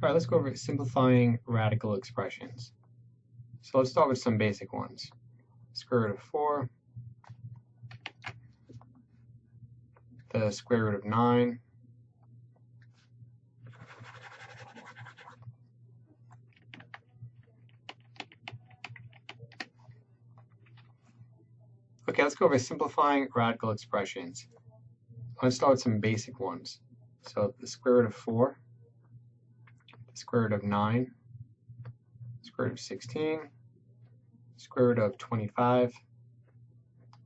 All right, let's go over simplifying radical expressions. So let's start with some basic ones. Square root of 4, the square root of 9, okay, let's go over simplifying radical expressions. Let's start with some basic ones. So the square root of 4, the square root of 9, square root of 16, square root of 25,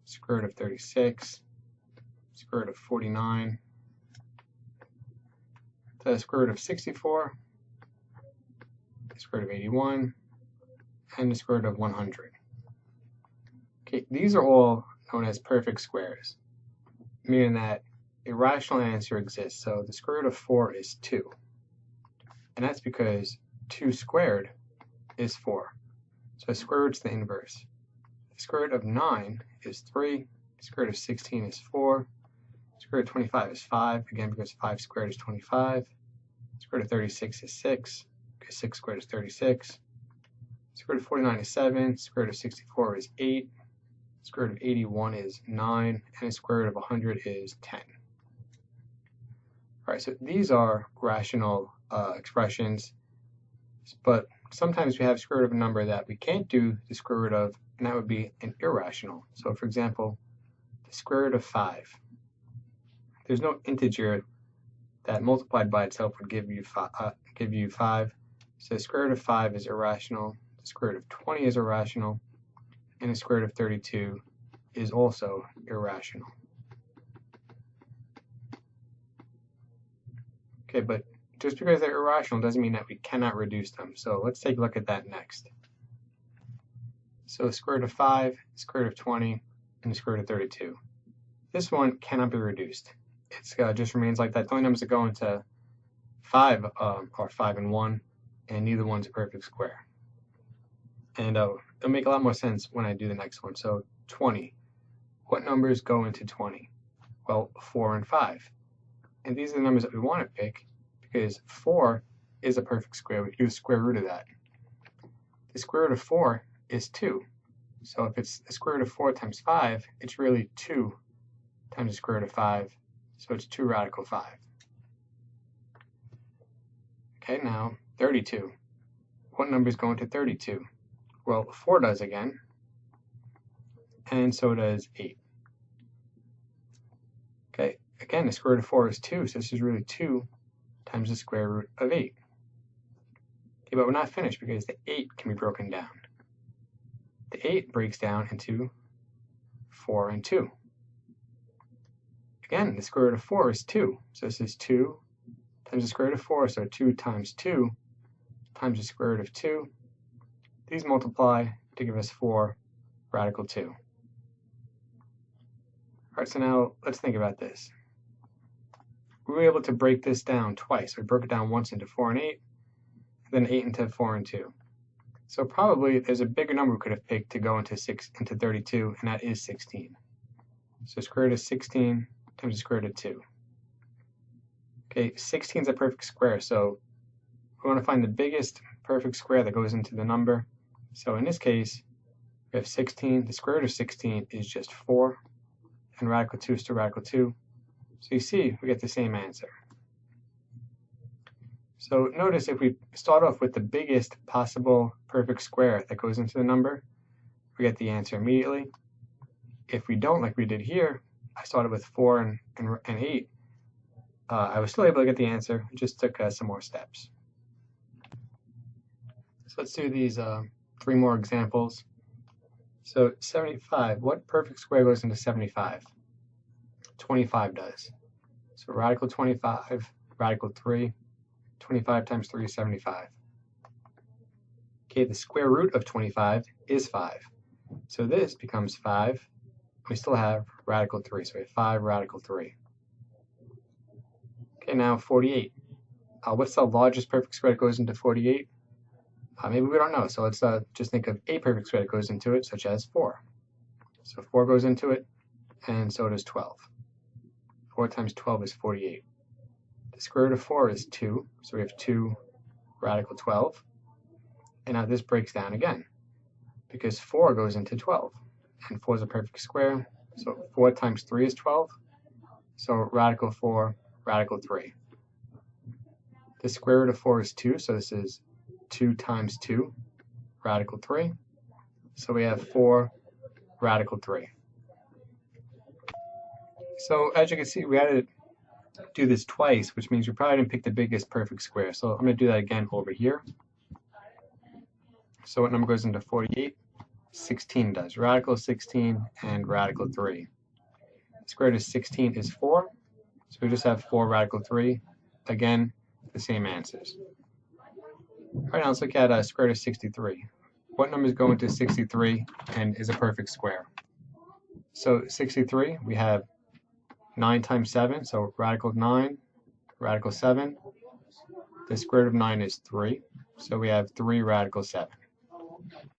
square root of 36, square root of 49, the square root of 64, the square root of 81, and the square root of 100. Okay, these are all known as perfect squares, meaning that a rational answer exists. So the square root of 4 is 2, and that's because 2 squared is 4. So square root's the inverse. The square root of 9 is 3, the square root of 16 is 4, the square root of 25 is 5, again because 5 squared is 25, the square root of 36 is 6, because 6 squared is 36, the square root of 49 is 7, the square root of 64 is 8, the square root of 81 is 9, and the square root of 100 is 10. All right, so these are rational expressions, but sometimes we have square root of a number that we can't do the square root of, and that would be an irrational. So for example, the square root of 5. There's no integer that multiplied by itself would give you 5. So the square root of 5 is irrational, the square root of 20 is irrational, and the square root of 32 is also irrational. Okay, but just because they're irrational doesn't mean that we cannot reduce them. So let's take a look at that next. So the square root of 5, the square root of 20, and the square root of 32. This one cannot be reduced. It just remains like that. The only numbers that go into 5 are 5 and 1, and neither one's a perfect square. And it'll make a lot more sense when I do the next one. So 20. What numbers go into 20? Well, 4 and 5. And these are the numbers that we want to pick because 4 is a perfect square. We can do the square root of that. The square root of 4 is 2. So if it's the square root of 4 times 5, it's really 2 times the square root of 5. So it's 2 radical 5. Okay, now 32. What numbers go into 32? Well, 4 does again, and so does 8. Okay, again, the square root of 4 is 2, so this is really 2 times the square root of 8. Okay, but we're not finished because the 8 can be broken down. The 8 breaks down into 4 and 2. Again, the square root of 4 is 2, so this is 2 times the square root of 4, so 2 times 2 times the square root of 2. These multiply to give us 4 radical 2. All right, so now let's think about this. We were able to break this down twice. We broke it down once into 4 and 8, then 8 into 4 and 2. So probably there's a bigger number we could have picked to go into 32, and that is 16. So square root of 16 times the square root of 2. Okay, 16 is a perfect square, so we want to find the biggest perfect square that goes into the number. So in this case, we have 16. The square root of 16 is just 4, and radical 2 is still radical 2. So you see, we get the same answer. So notice if we start off with the biggest possible perfect square that goes into the number, we get the answer immediately. If we don't, like we did here, I started with 4 and 8, I was still able to get the answer. It just took some more steps. So let's do these 3 more examples. So 75, what perfect square goes into 75? 25 does. So radical 25, radical 3, 25 times 3 is 75. Okay, the square root of 25 is 5. So this becomes 5. We still have radical 3, so we have 5 radical 3. Okay, now 48. What's the largest perfect square that goes into 48? Maybe we don't know, so let's just think of a perfect square that goes into it, such as 4. So 4 goes into it, and so does 12. 4 times 12 is 48. The square root of 4 is 2, so we have 2 radical 12. And now this breaks down again, because 4 goes into 12, and 4 is a perfect square, so 4 times 3 is 12, so radical 4, radical 3. The square root of 4 is 2, so this is 2 times 2, radical 3, so we have 4 radical 3. So as you can see, we had to do this twice, which means we probably didn't pick the biggest perfect square, so I'm going to do that again over here. So what number goes into 48? 16 does. Radical 16 and radical 3. Square root of 16 is 4, so we just have 4 radical 3. Again, the same answers. All right, now let's look at square root of 63. What numbers go into 63 and is a perfect square? So 63, we have 9 times 7, so radical 9, radical 7. The square root of 9 is 3, so we have 3 radical 7.